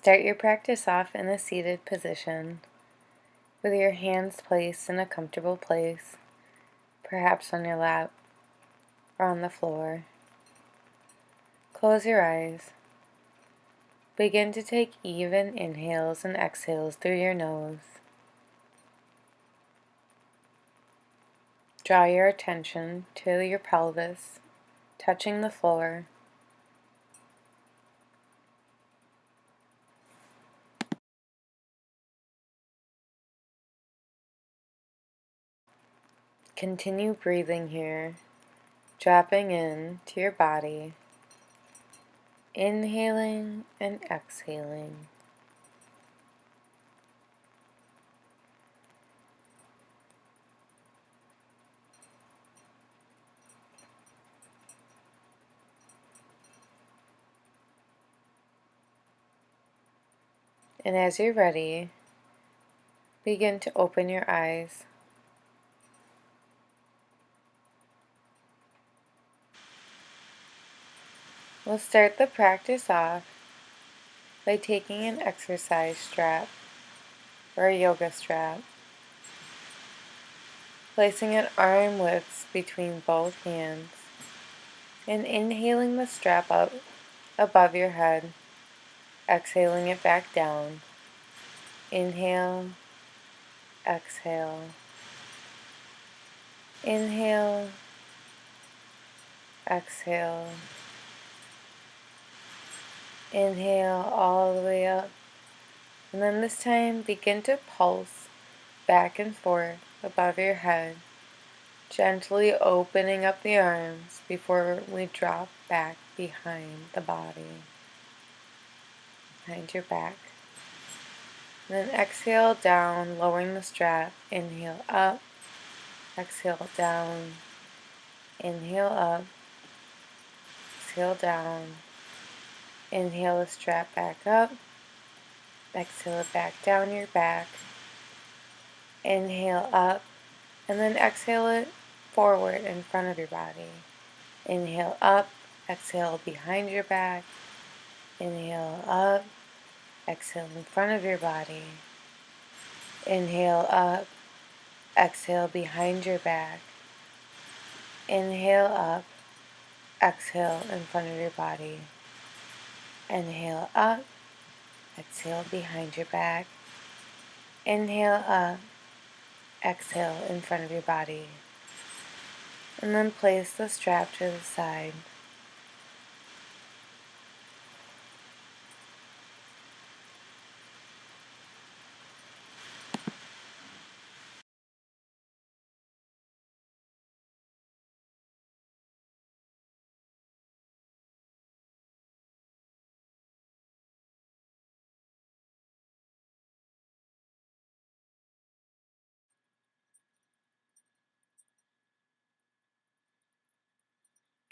Start your practice off in a seated position with your hands placed in a comfortable place, perhaps on your lap or on the floor. Close your eyes. Begin to take even inhales and exhales through your nose. Draw your attention to your pelvis, touching the floor. Continue breathing here, dropping in to your body, inhaling and exhaling. And as you're ready, begin to open your eyes. We'll start the practice off by taking an exercise strap or a yoga strap, placing it arm widths between both hands, and inhaling the strap up above your head, exhaling it back down. Inhale, exhale, inhale, exhale, inhale all the way up, and then this time begin to pulse back and forth above your head, gently opening up the arms before we drop back behind the body, behind your back. And then exhale down, lowering the strap. Inhale up, exhale down, inhale up, exhale down, inhale the strap back up, exhale it back down your back, inhale up, and then exhale it forward in front of your body. Inhale up, exhale behind your back, inhale up, exhale in front of your body, inhale up, exhale behind your back, inhale up, exhale in front of your body, inhale up, exhale behind your back, inhale up, exhale in front of your body, and then place the strap to the side.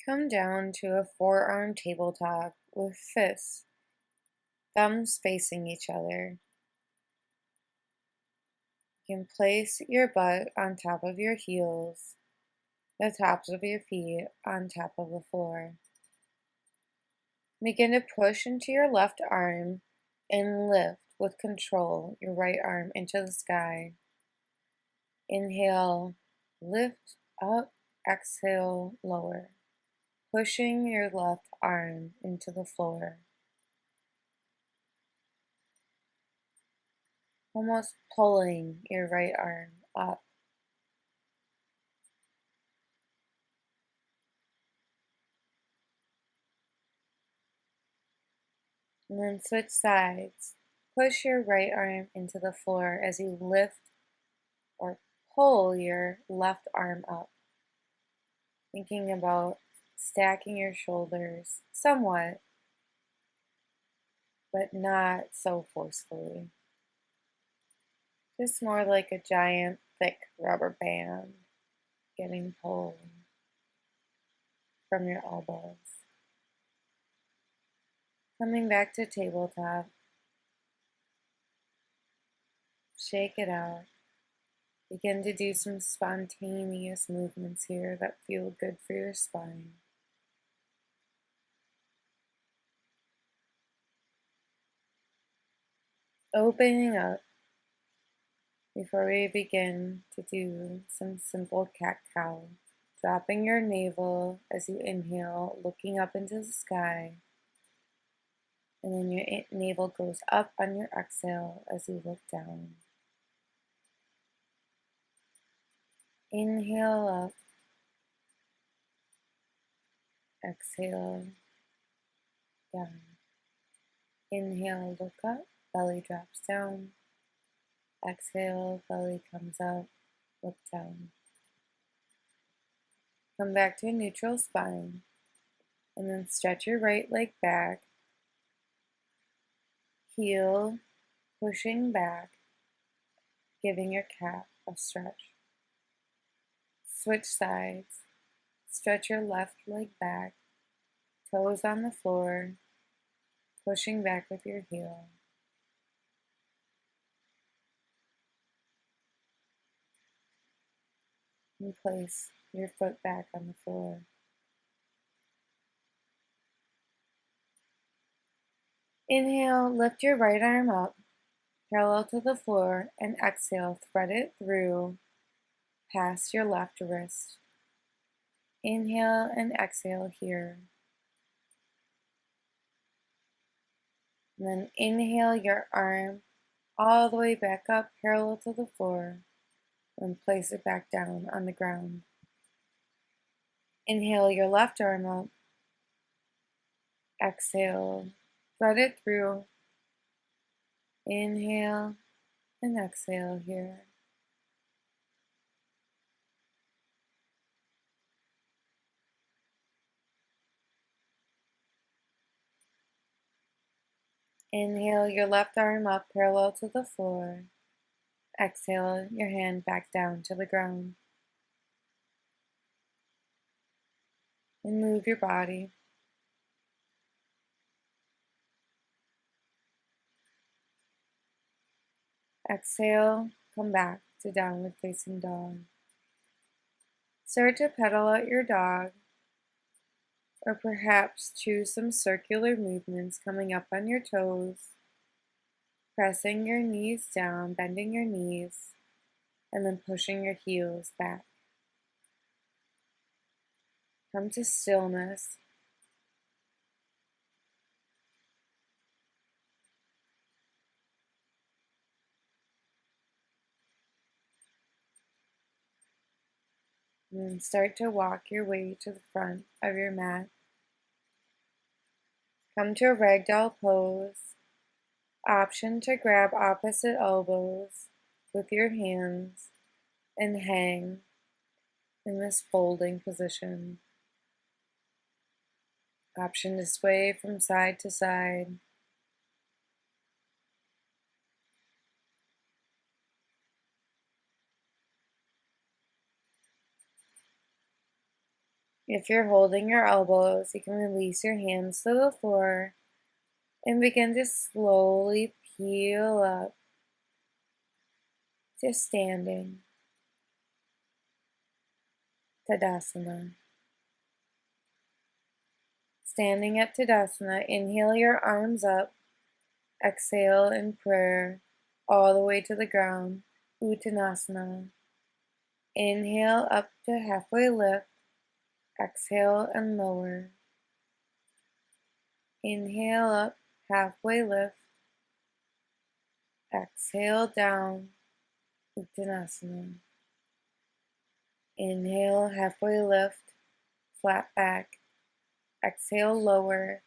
Come down to a forearm tabletop with fists, thumbs facing each other. You can place your butt on top of your heels, the tops of your feet on top of the floor. Begin to push into your left arm and lift with control your right arm into the sky. Inhale, lift up, exhale, lower, pushing your left arm into the floor, almost pulling your right arm up. And then switch sides. Push your right arm into the floor as you lift or pull your left arm up. Thinking about stacking your shoulders somewhat, but not so forcefully. Just more like a giant, thick rubber band getting pulled from your elbows. Coming back to tabletop. Shake it out. Begin to do some spontaneous movements here that feel good for your spine. Opening up before we begin to do some simple cat-cow. Dropping your navel as you inhale, looking up into the sky. And then your navel goes up on your exhale as you look down. Inhale up. Exhale down. Inhale, look up. Belly drops down. Exhale, belly comes up. Look down. Come back to a neutral spine. And then stretch your right leg back. Heel pushing back, giving your calf a stretch. Switch sides. Stretch your left leg back, toes on the floor, pushing back with your heel. And place your foot back on the floor. Inhale, lift your right arm up, parallel to the floor, and exhale, thread it through past your left wrist. Inhale and exhale here. And then inhale your arm all the way back up, parallel to the floor, and place it back down on the ground. Inhale your left arm up. Exhale, thread it through. Inhale and exhale here. Inhale your left arm up parallel to the floor. Exhale your hand back down to the ground. And move your body. Exhale, come back to downward facing dog. Start to pedal out your dog, or perhaps choose some circular movements coming up on your toes, pressing your knees down, bending your knees, and then pushing your heels back. Come to stillness. And then start to walk your way to the front of your mat. Come to a ragdoll pose. Option to grab opposite elbows with your hands and hang in this folding position. Option to sway from side to side. If you're holding your elbows, you can release your hands to the floor and begin to slowly peel up to standing Tadasana. Standing at Tadasana, inhale your arms up, exhale in prayer all the way to the ground, Uttanasana. Inhale up to halfway lift, exhale and lower. Inhale up, halfway lift, exhale down, Uttanasana. Inhale, halfway lift, flat back, exhale lower,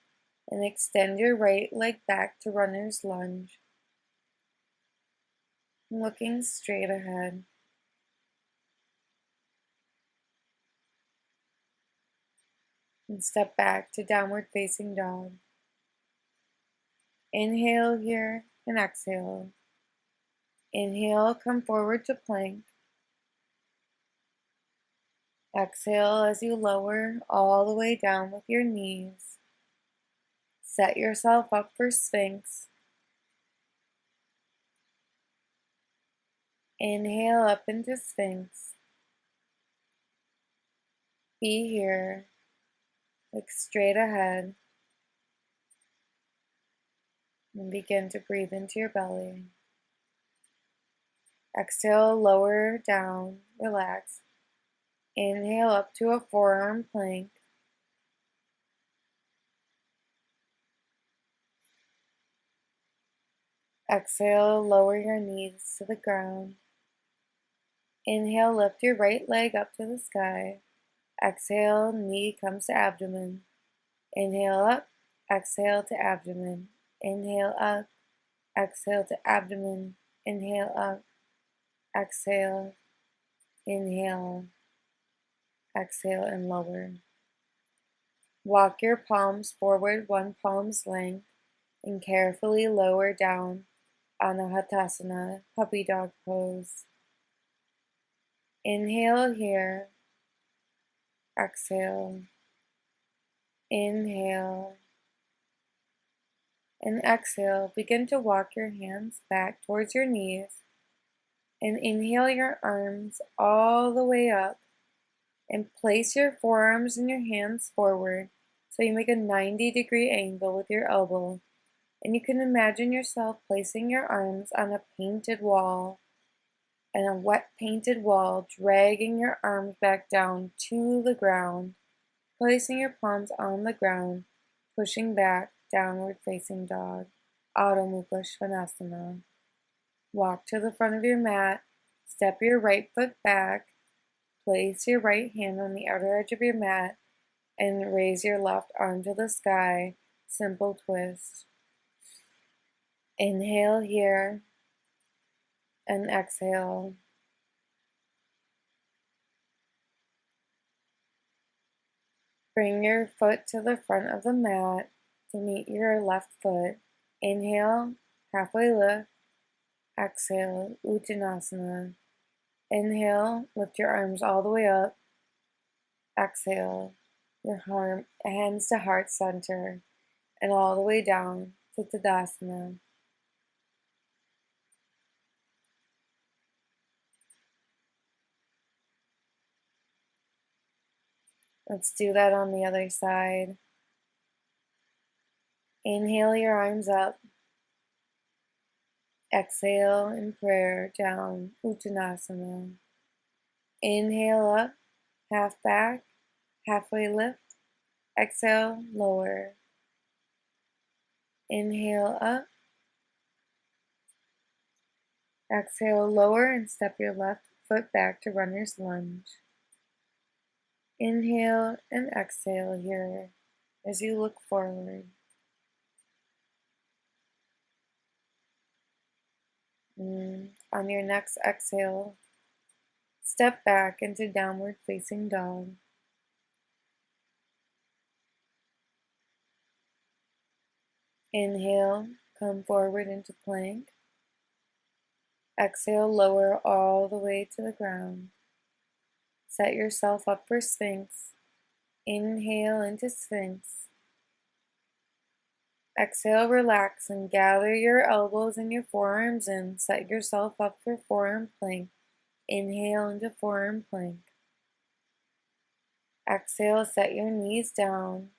and extend your right leg back to runner's lunge. Looking straight ahead. And step back to downward facing dog. Inhale here and exhale. Inhale, come forward to plank. Exhale as you lower all the way down with your knees. Set yourself up for Sphinx. Inhale up into Sphinx. Be here. Look straight ahead. And begin to breathe into your belly. Exhale, lower down, relax. Inhale up to a forearm plank. Exhale, lower your knees to the ground. Inhale, lift your right leg up to the sky. Exhale, knee comes to abdomen. Inhale up, exhale to abdomen. Inhale up, exhale to abdomen. Inhale up, exhale, inhale, exhale, and lower. Walk your palms forward one palm's length and carefully lower down Anahatasana, puppy dog pose. Inhale here, exhale, inhale, and exhale. Begin to walk your hands back towards your knees and inhale your arms all the way up and place your forearms and your hands forward so you make a 90-degree angle with your elbow. And you can imagine yourself placing your arms on a painted wall, and a wet painted wall, dragging your arms back down to the ground, placing your palms on the ground, pushing back, downward facing dog, Adho Mukha Svanasana. Walk to the front of your mat, step your right foot back, place your right hand on the outer edge of your mat, and raise your left arm to the sky, simple twist. Inhale here, and exhale. Bring your foot to the front of the mat to meet your left foot. Inhale, halfway lift. Exhale, Uttanasana. Inhale, lift your arms all the way up. Exhale, your hands to heart center and all the way down to Tadasana. Let's do that on the other side. Inhale your arms up. Exhale in prayer down, Uttanasana. Inhale up, half back, halfway lift. Exhale, lower. Inhale up. Exhale, lower and step your left foot back to runner's lunge. Inhale and exhale here as you look forward. On your next exhale, step back into downward facing dog. Inhale, come forward into plank. Exhale, lower all the way to the ground. Set yourself up for Sphinx. Inhale into Sphinx. Exhale, relax and gather your elbows and your forearms in. Set yourself up for forearm plank. Inhale into forearm plank. Exhale, set your knees down.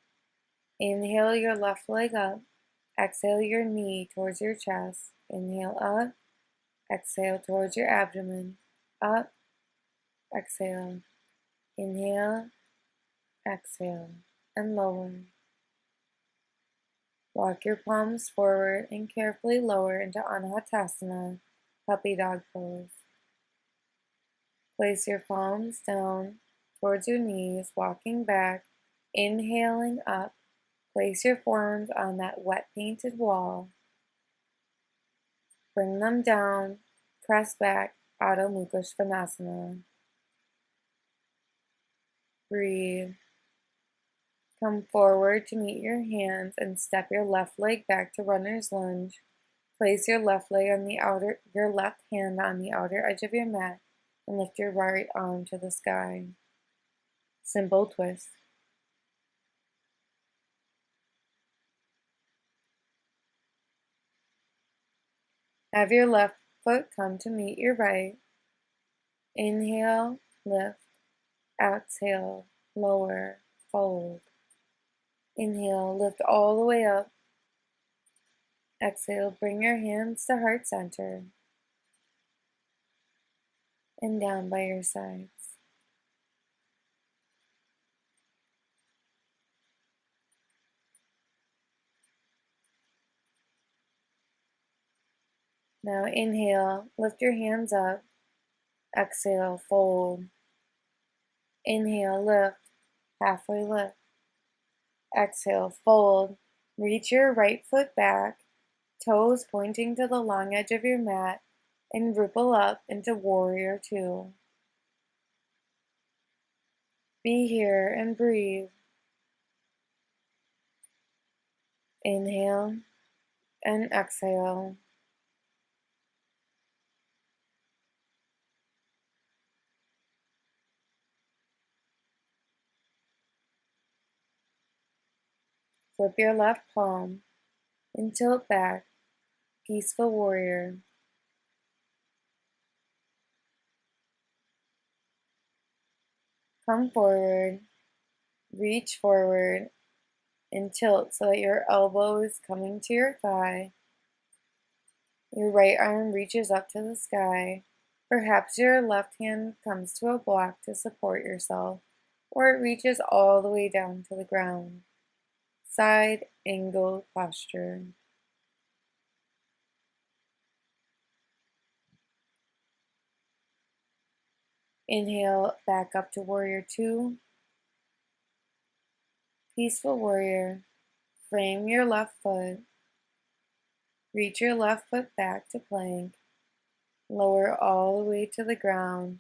Inhale your left leg up. Exhale your knee towards your chest. Inhale up. Exhale towards your abdomen. Up. Exhale. Inhale. Exhale. And lower. Walk your palms forward and carefully lower into Anahatasana, puppy dog pose. Place your palms down towards your knees, walking back, inhaling up. Place your forearms on that wet painted wall. Bring them down, press back, Adho Mukha Svanasana. Breathe. Come forward to meet your hands and step your left leg back to runner's lunge. Place your left hand on the outer edge of your mat and lift your right arm to the sky. Simple twist. Have your left foot come to meet your right. Inhale, lift. Exhale, lower, fold. Inhale, lift all the way up. Exhale, bring your hands to heart center and down by your sides. Now inhale, lift your hands up. Exhale, fold. Inhale, lift, halfway lift. Exhale, fold. Reach your right foot back, toes pointing to the long edge of your mat, and ripple up into warrior two. Be here and breathe. Inhale and exhale. Flip your left palm and tilt back, peaceful warrior. Come forward, reach forward, and tilt so that your elbow is coming to your thigh. Your right arm reaches up to the sky. Perhaps your left hand comes to a block to support yourself, or it reaches all the way down to the ground. Side angle posture. Inhale, back up to warrior two. Peaceful warrior. Frame your left foot. Reach your left foot back to plank. Lower all the way to the ground.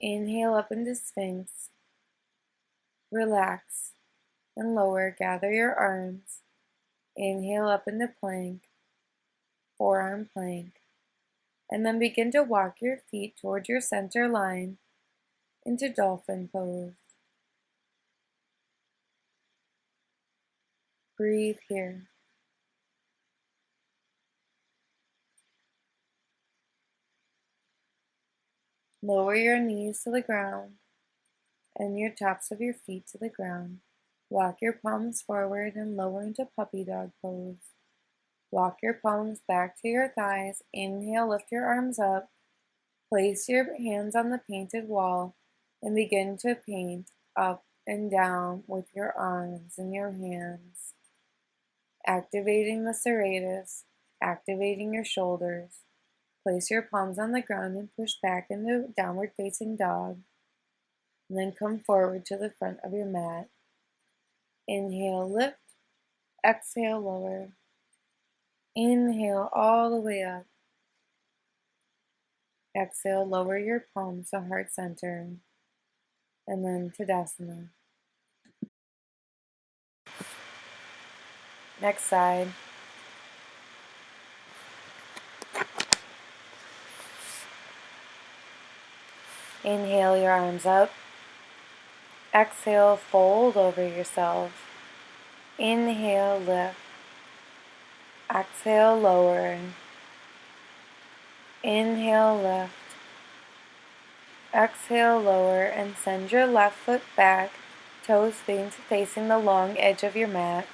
Inhale up into Sphinx. Relax and lower. Gather your arms. Inhale up into plank, forearm plank. And then begin to walk your feet towards your center line into dolphin pose. Breathe here. Lower your knees to the ground and your tops of your feet to the ground. Walk your palms forward and lower into puppy dog pose. Walk your palms back to your thighs. Inhale, lift your arms up. Place your hands on the painted wall and begin to paint up and down with your arms and your hands. Activating the serratus, activating your shoulders. Place your palms on the ground and push back into downward facing dog. And then come forward to the front of your mat. Inhale, lift. Exhale, lower. Inhale all the way up. Exhale, lower your palms to heart center. And then Tadasana. Next side. Inhale your arms up. Exhale, fold over yourself. Inhale, lift. Exhale, lower. Inhale, lift. Exhale, lower, and send your left foot back, toes facing the long edge of your mat,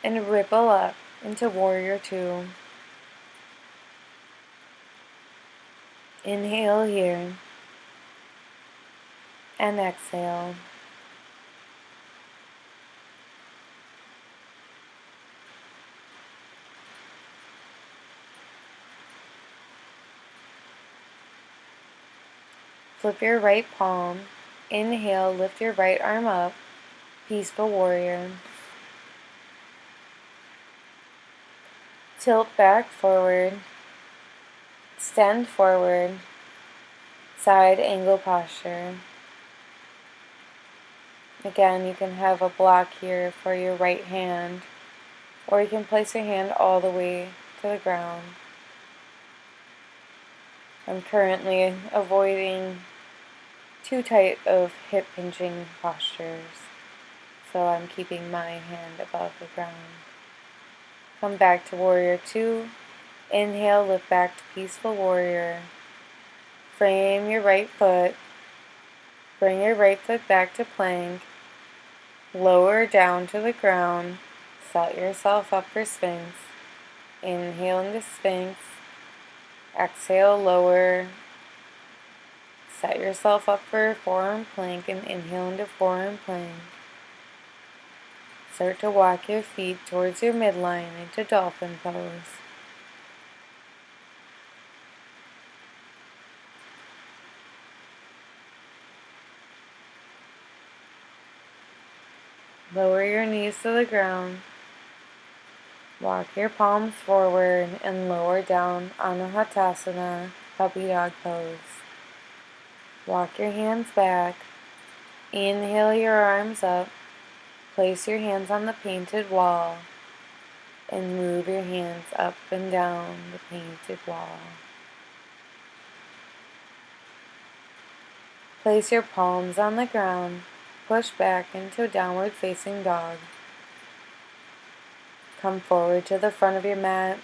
and ripple up into warrior two. Inhale here, and exhale. Flip your right palm. Inhale, lift your right arm up. Peaceful warrior. Tilt back forward. Extend forward. Side angle posture. Again, you can have a block here for your right hand, or you can place your hand all the way to the ground. I'm currently avoiding too tight of hip pinching postures, so I'm keeping my hand above the ground. Come back to warrior two. Inhale, lift back to peaceful warrior. Frame your right foot. Bring your right foot back to plank. Lower down to the ground. Set yourself up for Sphinx. Inhale into Sphinx. Exhale, lower. Set yourself up for forearm plank and inhale into forearm plank. Start to walk your feet towards your midline into dolphin pose. Lower your knees to the ground. Walk your palms forward and lower down Anahatasana, puppy dog pose. Walk your hands back. Inhale your arms up. Place your hands on the painted wall and move your hands up and down the painted wall. Place your palms on the ground. Push back into a downward facing dog. Come forward to the front of your mat.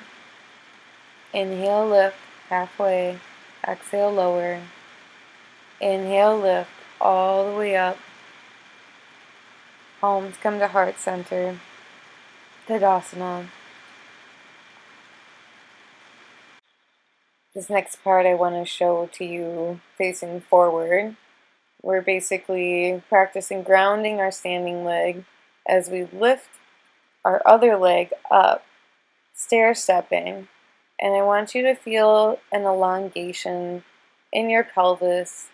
Inhale, lift halfway. Exhale, lower. Inhale, lift all the way up. Palms come to heart center. Tadasana. This next part I want to show to you facing forward. We're basically practicing grounding our standing leg as we lift our other leg up, stair stepping. And I want you to feel an elongation in your pelvis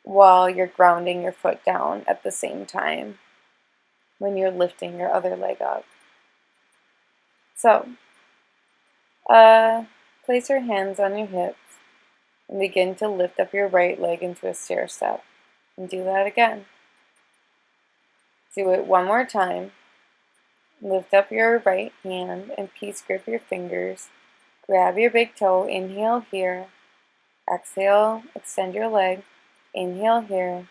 while you're grounding your foot down at the same time when you're lifting your other leg up. So, place your hands on your hips and begin to lift up your right leg into a stair step. And do that again. Do it one more time. Lift up your right hand and peace grip your fingers. Grab your big toe. Inhale here. Exhale, extend your leg. Inhale here.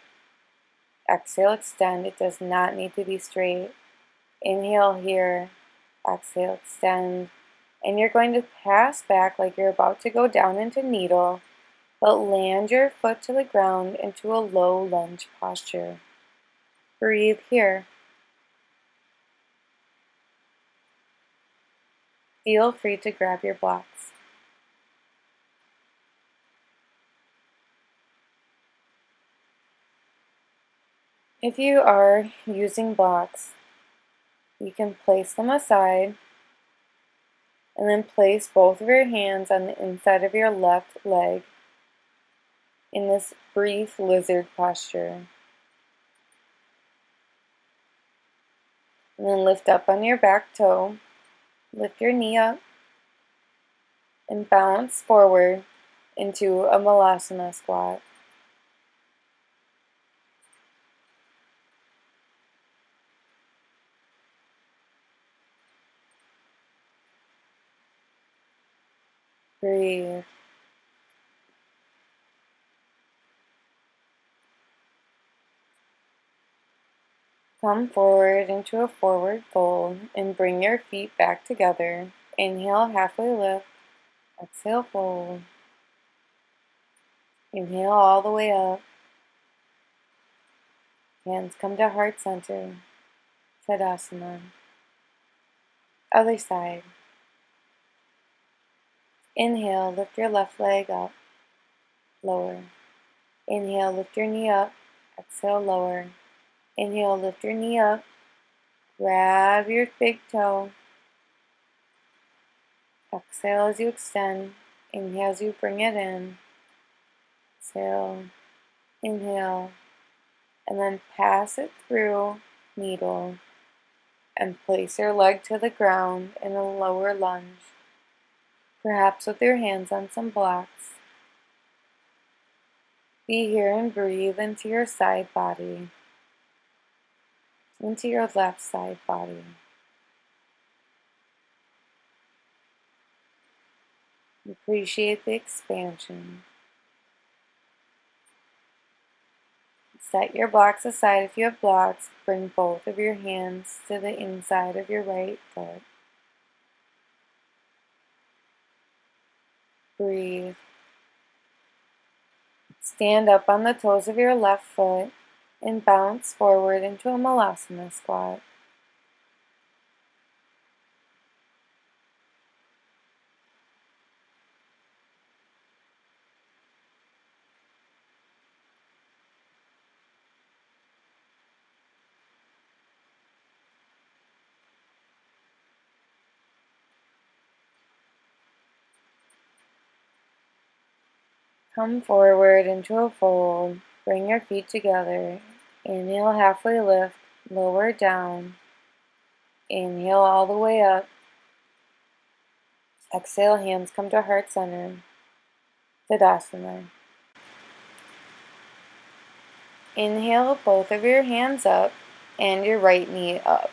Exhale, extend. It does not need to be straight. Inhale here. Exhale, extend. And you're going to pass back like you're about to go down into needle, but land your foot to the ground into a low lunge posture. Breathe here. Feel free to grab your blocks. If you are using blocks, you can place them aside and then place both of your hands on the inside of your left leg in this brief lizard posture. And then lift up on your back toe, lift your knee up, and bounce forward into a malasana squat. Breathe. Come forward into a forward fold and bring your feet back together. Inhale, halfway lift. Exhale, fold. Inhale all the way up. Hands come to heart center. Tadasana. Other side. Inhale, lift your left leg up. Lower. Inhale, lift your knee up. Exhale, lower. Inhale, lift your knee up. Grab your big toe. Exhale as you extend. Inhale as you bring it in. Exhale. Inhale. And then pass it through needle and place your leg to the ground in a lower lunge, perhaps with your hands on some blocks. Be here and breathe into your side body, into your left side body. Appreciate the expansion. Set your blocks aside if you have blocks. Bring both of your hands to the inside of your right foot. Breathe. Stand up on the toes of your left foot and bounce forward into a malasana squat. Come forward into a fold. Bring your feet together. Inhale, halfway lift. Lower down. Inhale all the way up. Exhale, hands come to heart center. Tadasana. Inhale, both of your hands up and your right knee up.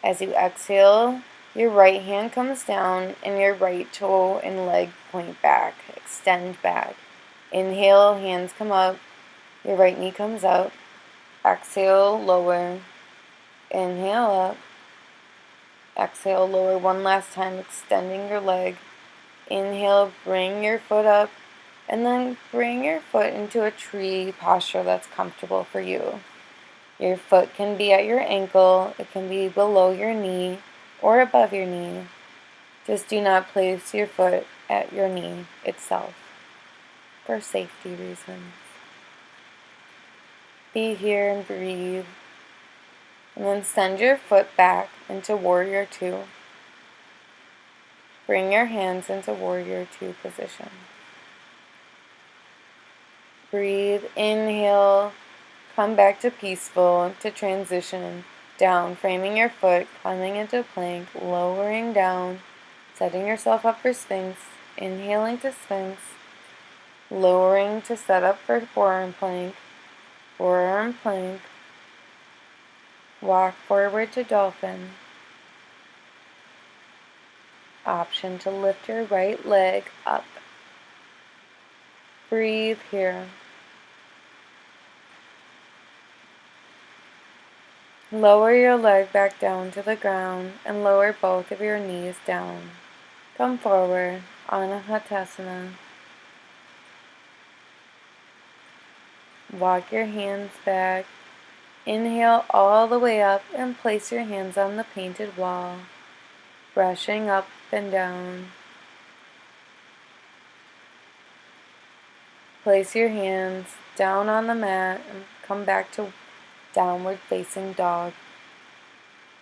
As you exhale, your right hand comes down and your right toe and leg point back, extend back. Inhale, hands come up, your right knee comes up. Exhale, lower. Inhale up. Exhale, lower one last time, extending your leg. Inhale, bring your foot up, and then bring your foot into a tree posture that's comfortable for you. Your foot can be at your ankle, it can be below your knee, or above your knee. Just do not place your foot at your knee itself for safety reasons. Be here and breathe. And then send your foot back into Warrior Two. Bring your hands into Warrior Two position. Breathe, inhale, come back to peaceful, to transition down, framing your foot, coming into plank, lowering down, setting yourself up for Sphinx, inhaling to Sphinx, lowering to set up for forearm plank, walk forward to Dolphin. Option to lift your right leg up. Breathe here. Lower your leg back down to the ground and lower both of your knees down. Come forward, Anahatasana. Walk your hands back. Inhale all the way up and place your hands on the painted wall, brushing up and down. Place your hands down on the mat and come back to downward facing dog.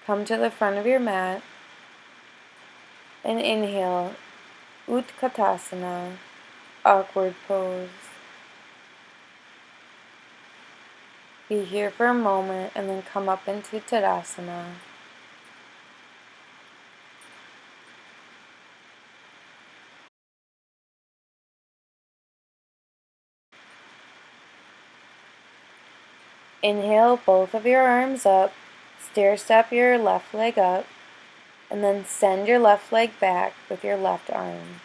Come to the front of your mat and inhale, Utkatasana, awkward pose. Be here for a moment and then come up into Tadasana. Inhale both of your arms up, stair step your left leg up, and then send your left leg back with your left arm.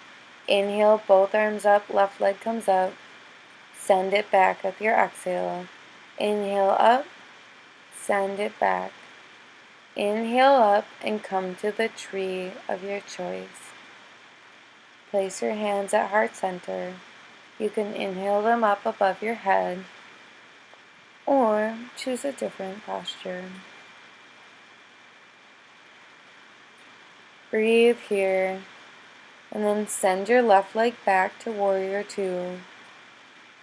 Inhale both arms up, left leg comes up, send it back with your exhale. Inhale up, send it back. Inhale up and come to the tree of your choice. Place your hands at heart center. You can inhale them up above your head or choose a different posture. Breathe here and then send your left leg back to Warrior Two.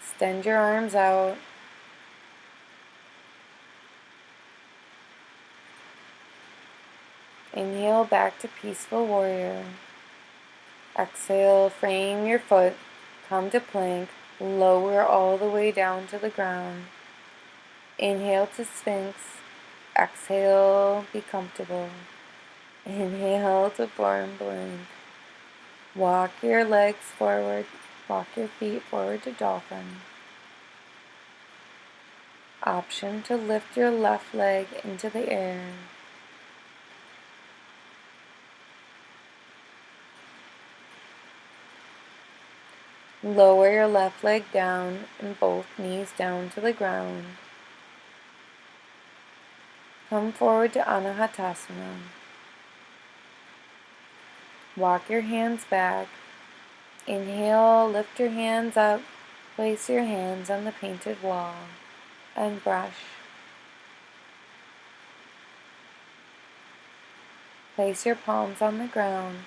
Extend your arms out. Inhale back to Peaceful Warrior. Exhale, frame your foot, come to plank, lower all the way down to the ground. Inhale to Sphinx. Exhale, be comfortable. Inhale to forearm plank. Walk your legs forward, walk your feet forward to Dolphin. Option to lift your left leg into the air. Lower your left leg down and both knees down to the ground. Come forward to Anahatasana. Walk your hands back. Inhale, lift your hands up. Place your hands on the painted wall and brush. Place your palms on the ground.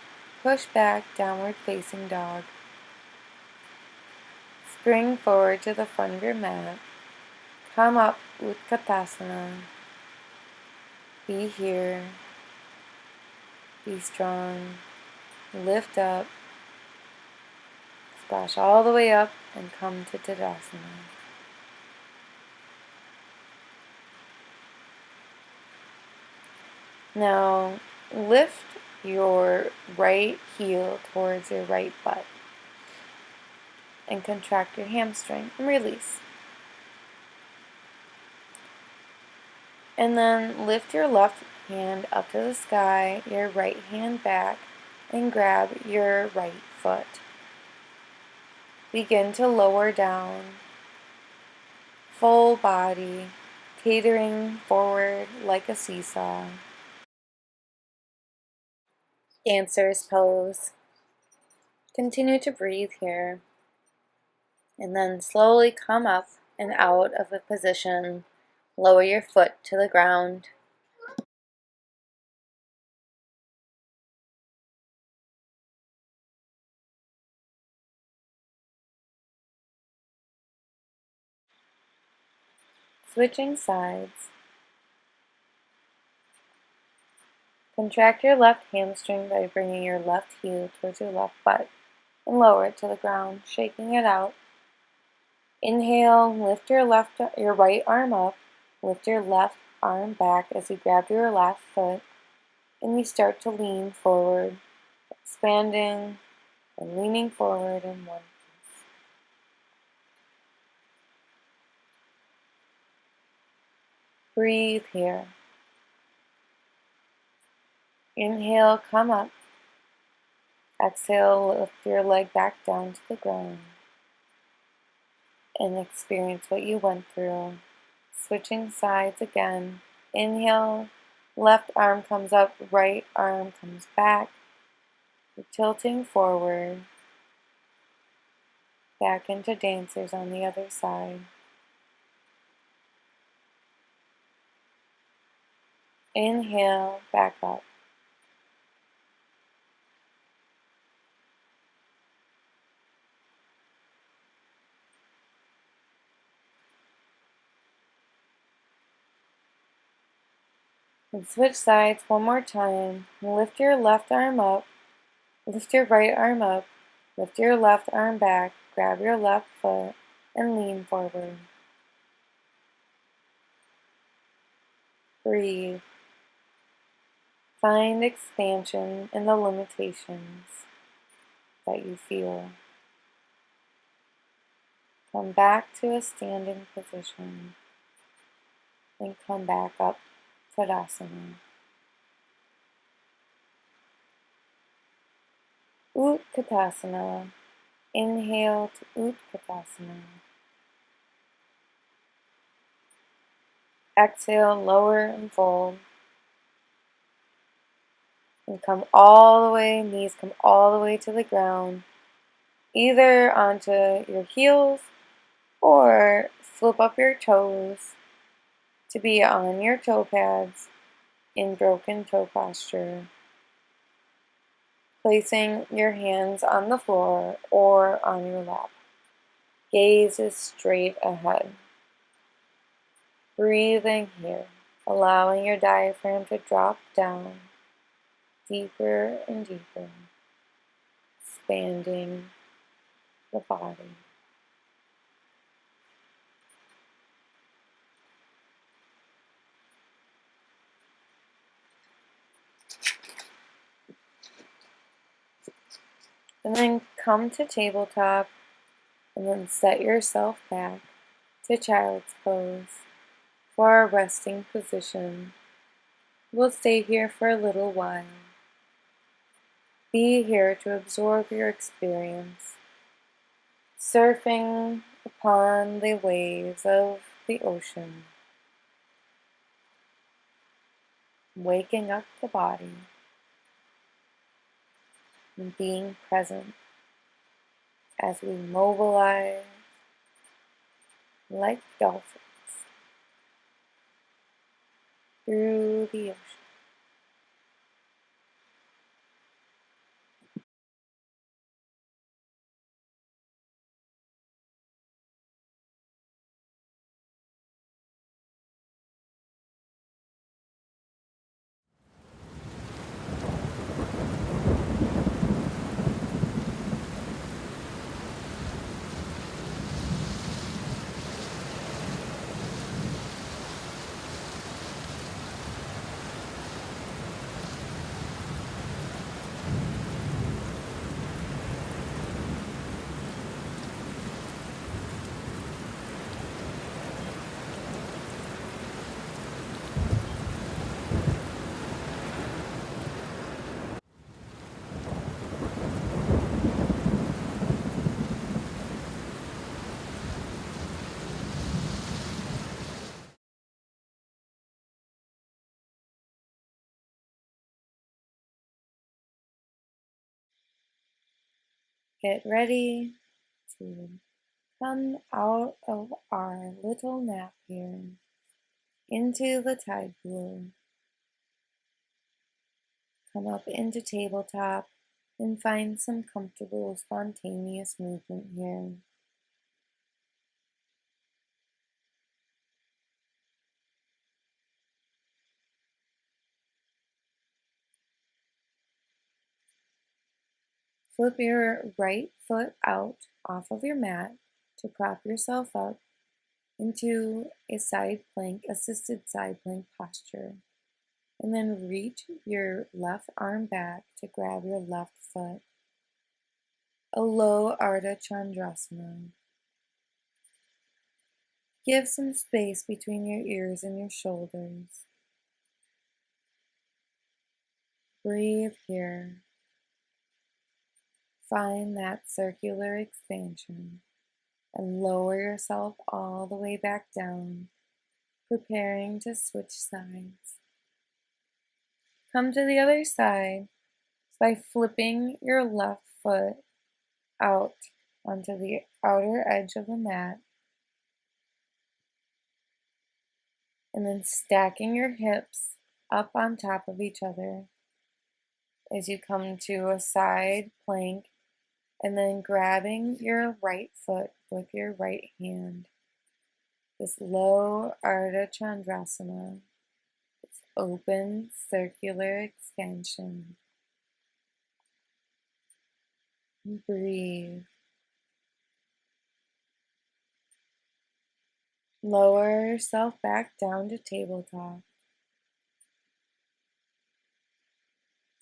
Push back, downward facing dog. Spring forward to the front of your mat. Come up, Utkatasana. Be here. Be strong. Lift up. Splash all the way up and come to Tadasana. Now lift your right heel towards your right butt and contract your hamstring and release. And then lift your left hand up to the sky, your right hand back, and grab your right foot. Begin to lower down, full body, teetering forward like a seesaw. Dancer's pose. Continue to breathe here, and then slowly come up and out of the position. Lower your foot to the ground. Switching sides. Contract your left hamstring by bringing your left heel towards your left butt and lower it to the ground, shaking it out. Inhale, lift your right arm up, lift your left arm back as you grab your left foot, and you start to lean forward, expanding and leaning forward in one piece. Breathe here. Inhale, come up. Exhale, lift your leg back down to the ground and experience what you went through. Switching sides again. Inhale, left arm comes up, right arm comes back. You're tilting forward. Back into dancers on the other side. Inhale, back up. And switch sides one more time. Lift your left arm up. Lift your right arm up. Lift your left arm back. Grab your left foot and lean forward. Breathe. Find expansion in the limitations that you feel. Come back to a standing position and come back up to Tadasana. Utkatasana. Inhale to Utkatasana. Exhale, lower and fold. And come all the way, knees come all the way to the ground, either onto your heels or flip up your toes to be on your toe pads in broken toe posture. Placing your hands on the floor or on your lap. Gaze is straight ahead. Breathing here, allowing your diaphragm to drop down deeper and deeper, expanding the body. And then come to tabletop and then set yourself back to child's pose for our resting position. We'll stay here for a little while. Be here to absorb your experience, surfing upon the waves of the ocean, waking up the body, and being present as we mobilize like dolphins through the ocean. Get ready to come out of our little nap here into the tide pool. Come up into tabletop and find some comfortable, spontaneous movement here. Flip your right foot out off of your mat to prop yourself up into a side plank, assisted side plank posture. And then reach your left arm back to grab your left foot. A low Ardha Chandrasana. Give some space between your ears and your shoulders. Breathe here. Find that circular expansion and lower yourself all the way back down, preparing to switch sides. Come to the other side by flipping your left foot out onto the outer edge of the mat and then stacking your hips up on top of each other as you come to a side plank and then grabbing your right foot with your right hand. This low Ardha Chandrasana, this open circular expansion. Breathe. Lower yourself back down to tabletop.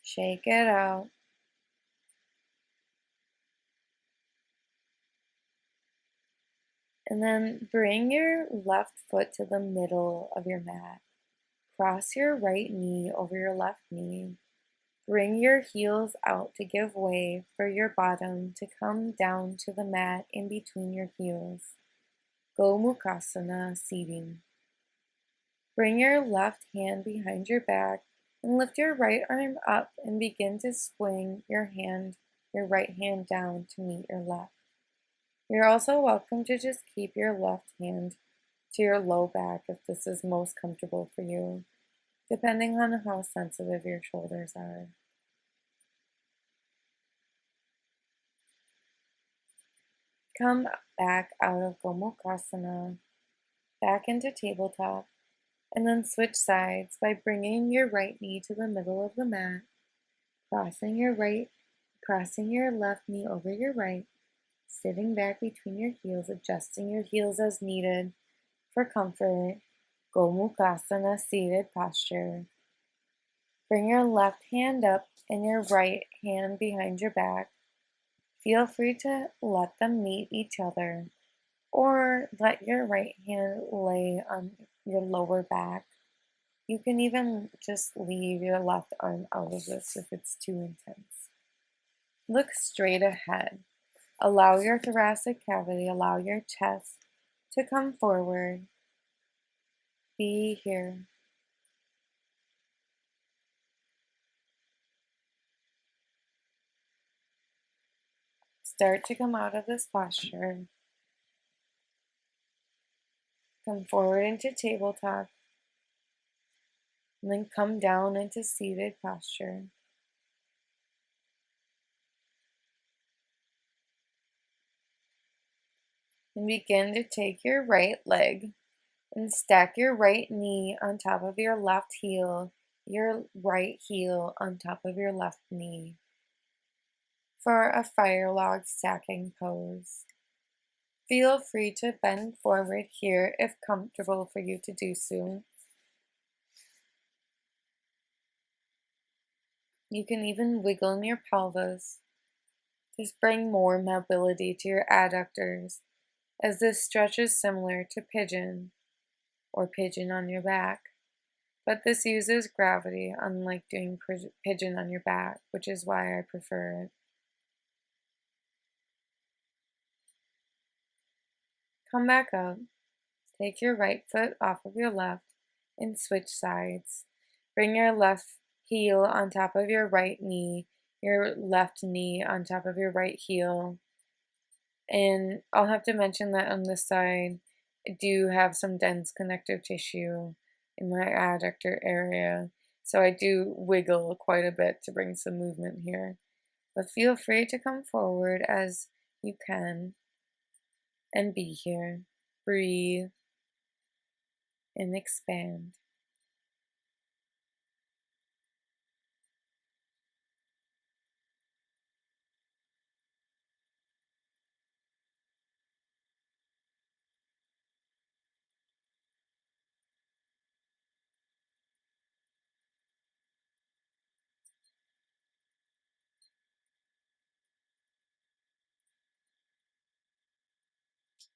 Shake it out. And then bring your left foot to the middle of your mat. Cross your right knee over your left knee. Bring your heels out to give way for your bottom to come down to the mat in between your heels. Gomukhasana seating. Bring your left hand behind your back and lift your right arm up and begin to swing your right hand down to meet your left. You're also welcome to just keep your left hand to your low back if this is most comfortable for you, depending on how sensitive your shoulders are. Come back out of Gomukhasana, back into tabletop, and then switch sides by bringing your right knee to the middle of the mat, crossing your left knee over your right, sitting back between your heels, adjusting your heels as needed for comfort. Gomukhasana seated posture. Bring your left hand up and your right hand behind your back. Feel free to let them meet each other, or let your right hand lay on your lower back. You can even just leave your left arm out of this if it's too intense. Look straight ahead. Allow your thoracic cavity, allow your chest to come forward. Be here. Start to come out of this posture. Come forward into tabletop. And then come down into seated posture. And begin to take your right leg and stack your right knee on top of your left heel, your right heel on top of your left knee for a fire log stacking pose. Feel free to bend forward here if comfortable for you to do so. You can even wiggle in your pelvis. Just bring more mobility to your adductors, as this stretch is similar to pigeon or pigeon on your back. But this uses gravity, unlike doing pigeon on your back, which is why I prefer it. Come back up. Take your right foot off of your left and switch sides. Bring your left heel on top of your right knee your left knee on top of your right heel. And I'll have to mention that on this side, I do have some dense connective tissue in my adductor area. So I do wiggle quite a bit to bring some movement here. But feel free to come forward as you can and be here. Breathe and expand.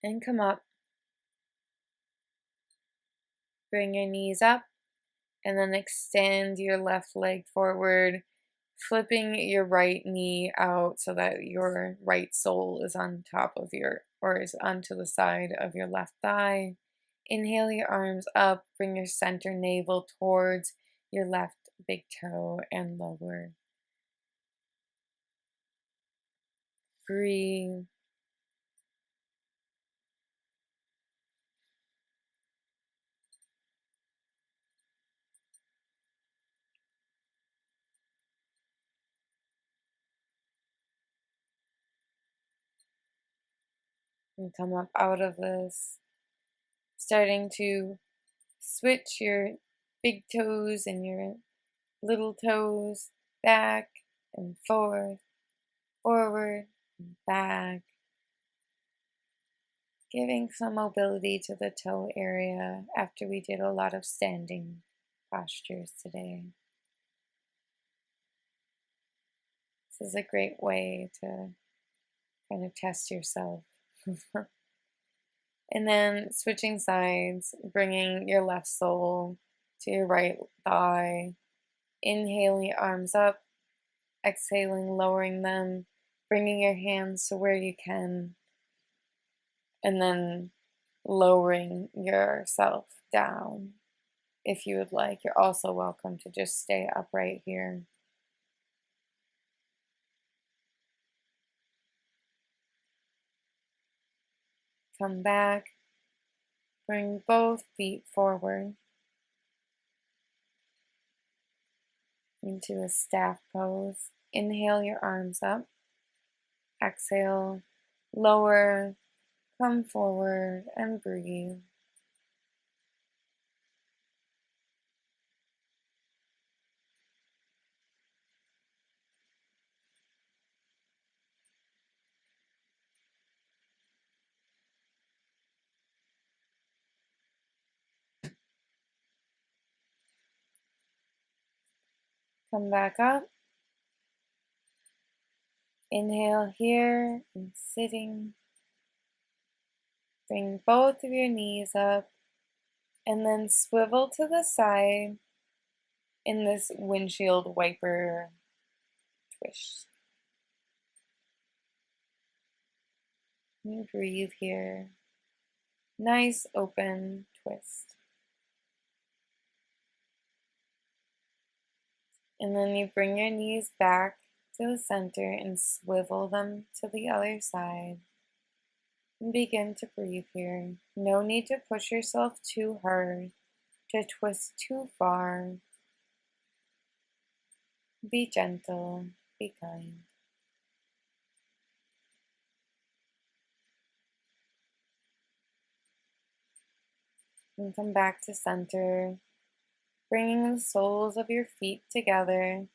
And come up. Bring your knees up and then extend your left leg forward, flipping your right knee out so that your right sole is on top of your, or is onto the side of your left thigh. Inhale your arms up, bring your center navel towards your left big toe and lower. Breathe. And come up out of this, starting to switch your big toes and your little toes back and forth, forward and back, giving some mobility to the toe area after we did a lot of standing postures today. This is a great way to kind of test yourself. And then switching sides, bringing your left sole to your right thigh. Inhaling your arms up, exhaling, lowering them, bringing your hands to where you can, and then lowering yourself down. If you would like, you're also welcome to just stay upright here. Come back, bring both feet forward into a staff pose. Inhale your arms up, exhale, lower, come forward and breathe. Come back up. Inhale here and sitting. Bring both of your knees up and then swivel to the side in this windshield wiper twist. And breathe here. Nice open twist. And then you bring your knees back to the center and swivel them to the other side. And begin to breathe here. No need to push yourself too hard, to twist too far. Be gentle, be kind. And come back to center, bringing the soles of your feet together.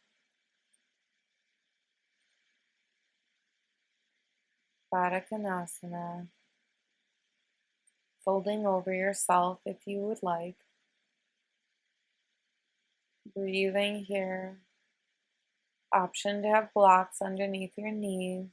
Baddha Konasana. Folding over yourself if you would like. Breathing here. Option to have blocks underneath your knees.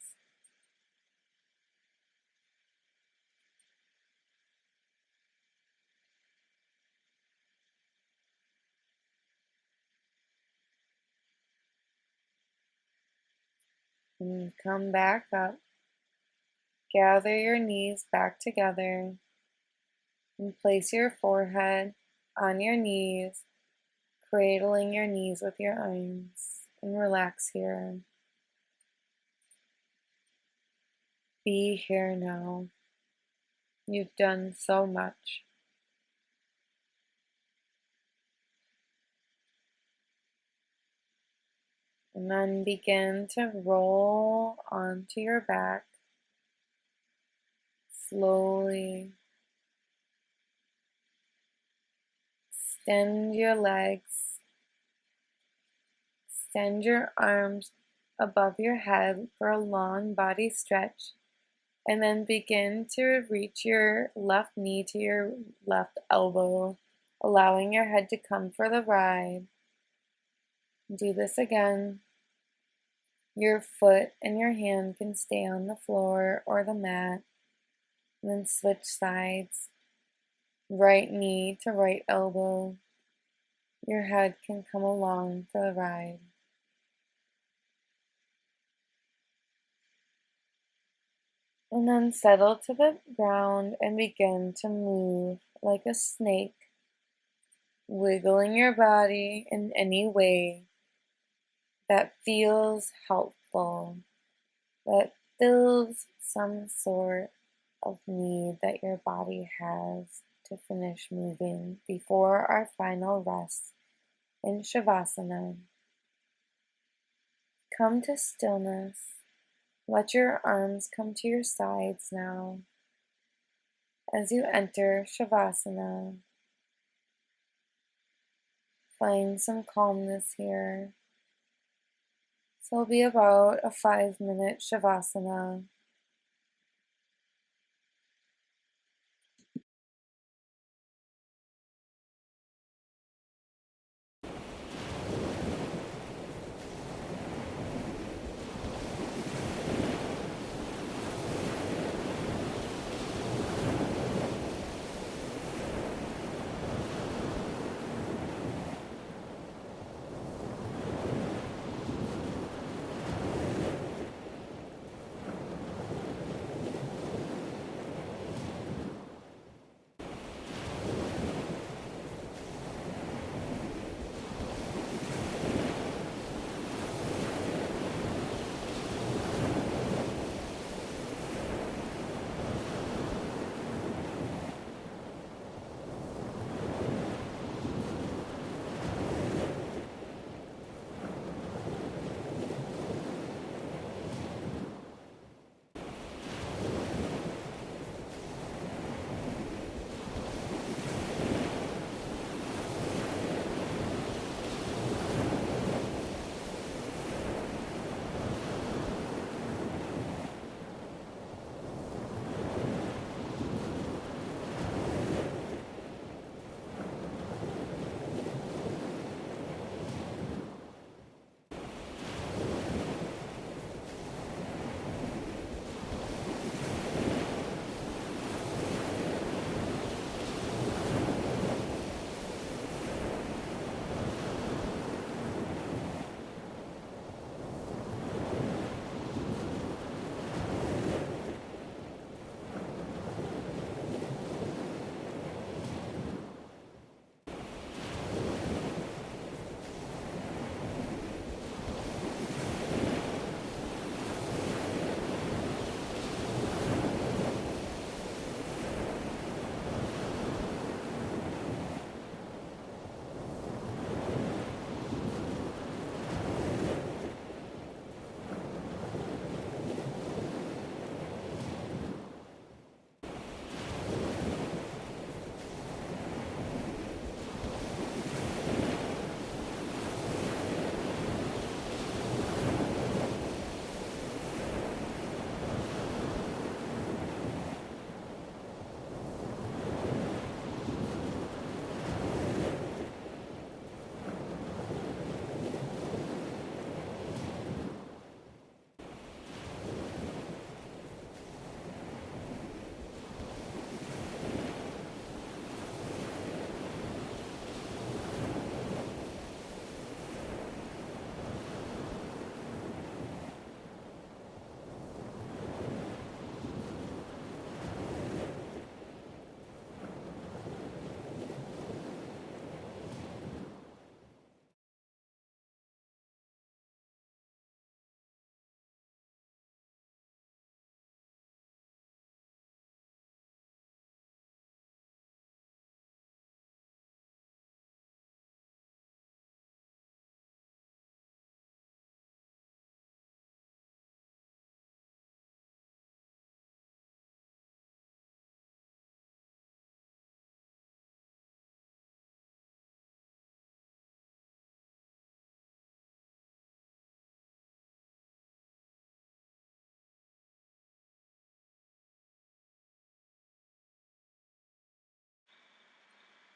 And come back up. Gather your knees back together and place your forehead on your knees, cradling your knees with your arms, and relax here. be here now. You've done so much. And then begin to roll onto your back slowly. Extend your legs. Extend your arms above your head for a long body stretch. And then begin to reach your left knee to your left elbow, allowing your head to come for the ride. Do this again. Your foot and your hand can stay on the floor or the mat. And then switch sides. Right knee to right elbow. Your head can come along for the ride. And then settle to the ground and begin to move like a snake, wiggling your body in any way that feels helpful, that fills some sort of need that your body has to finish moving before our final rest in Shavasana. Come to stillness. Let your arms come to your sides now. As you enter Shavasana, find some calmness here. So it'll be about a 5-minute Shavasana.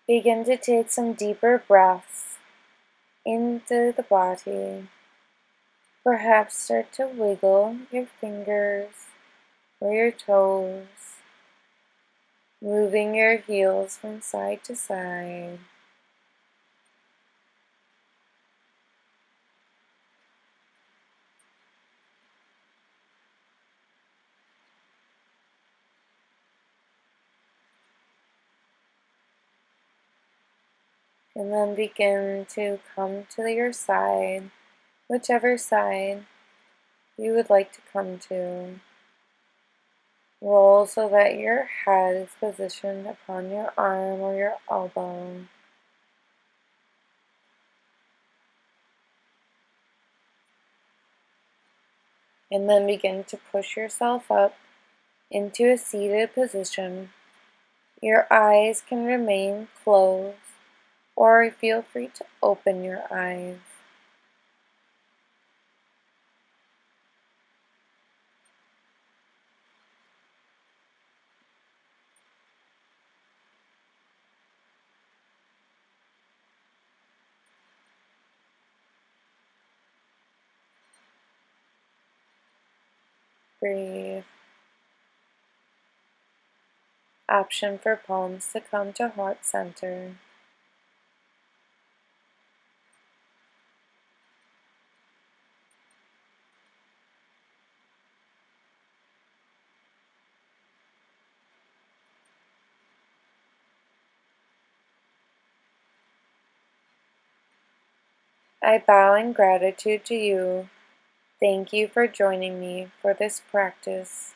Begin to take some deeper breaths into the body. Perhaps start to wiggle your fingers or your toes, moving your heels from side to side. And then begin to come to your side, whichever side you would like to come to. Roll so that your head is positioned upon your arm or your elbow. And then begin to push yourself up into a seated position. Your eyes can remain closed, or feel free to open your eyes. Breathe. Option for palms to come to heart center. I bow in gratitude to you. Thank you for joining me for this practice.